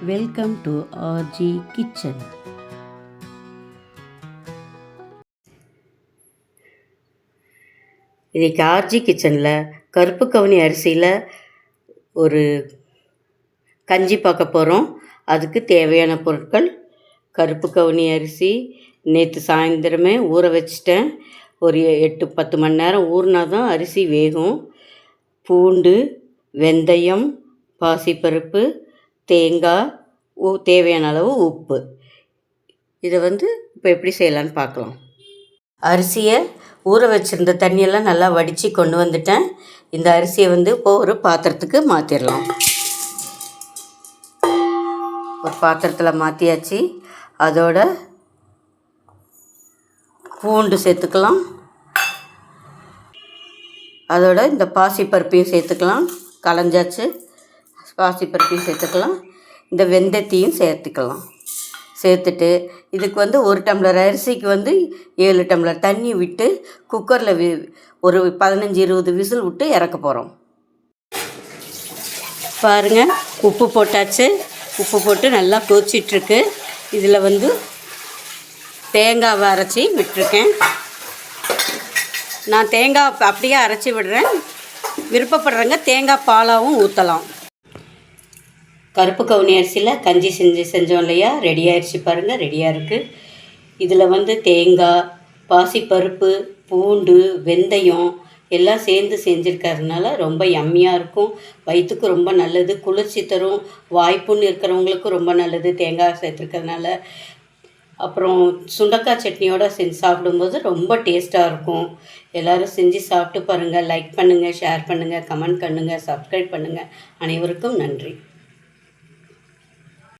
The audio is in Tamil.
Welcome to RG kitchen. இன்றைக்கி ஆர்ஜி கிச்சனில் கருப்பு கவுனி அரிசியில் ஒரு கஞ்சி பார்க்க போகிறோம். அதுக்கு தேவையான பொருட்கள்: கருப்பு கவுனி அரிசி நேற்று சாயந்தரமே ஊற வச்சிட்டேன். ஒரு 8-10 மணி நேரம் ஊறினா தான் அரிசி வேகும். பூண்டு, வெந்தயம், பாசிப்பருப்பு, தேங்காய், தேவையான அளவு உப்பு. இதை இப்போ எப்படி செய்யலான்னு பார்க்கலாம். அரிசியை ஊற வச்சுருந்த தண்ணியெல்லாம் நல்லா வடித்து கொண்டு வந்துட்டேன். இந்த அரிசியை இப்போ ஒரு பாத்திரத்துக்கு மாற்றிடலாம். ஒரு பாத்திரத்தில் மாற்றியாச்சு. அதோட பூண்டு சேர்த்துக்கலாம். அதோட இந்த பாசிப்பருப்பையும் சேர்த்துக்கலாம். களைஞ்சாச்சு. பாசிப்பருப்பையும் சேர்த்துக்கலாம். இந்த வெந்தயத்தையும் சேர்த்துக்கலாம். சேர்த்துட்டு இதுக்கு 1 டம்ளர் அரிசிக்கு 7 டம்ளர் தண்ணி விட்டு குக்கரில் ஒரு 15-20 விசில் விட்டு இறக்க போகிறோம். பாருங்கள், உப்பு போட்டாச்சு. உப்பு போட்டு நல்லா கொதிச்சிட்ருக்கு. இதில் தேங்காவை அரைச்சி விட்டுருக்கேன். நான் தேங்காய் அப்படியே அரைச்சி விடுறேன். விருப்பப்படுறவங்க தேங்காய் பாலாவும் ஊற்றலாம். கருப்பு கவுனி அரிசியில் கஞ்சி செஞ்சோம் இல்லையா, ரெடி ஆயிடுச்சு பாருங்கள். ரெடியாக இருக்குது. இதில் தேங்காய், பாசிப்பருப்பு, பூண்டு, வெந்தயம் எல்லாம் சேர்ந்து செஞ்சுருக்கறதுனால ரொம்ப யம்மியாக இருக்கும். வயிற்றுக்கு ரொம்ப நல்லது, குளிர்ச்சி தரும். வாய்ப்புன்னு இருக்கிறவங்களுக்கும் ரொம்ப நல்லது தேங்காய் சேர்த்துருக்கறதுனால. அப்புறம் சுண்டக்காய் சட்னியோடு செஞ்சு சாப்பிடும்போது ரொம்ப டேஸ்ட்டாக இருக்கும். எல்லோரும் செஞ்சு சாப்பிட்டு பாருங்கள். லைக் பண்ணுங்கள், ஷேர் பண்ணுங்கள், கமெண்ட் பண்ணுங்கள், சப்ஸ்கிரைப் பண்ணுங்கள். அனைவருக்கும் நன்றி.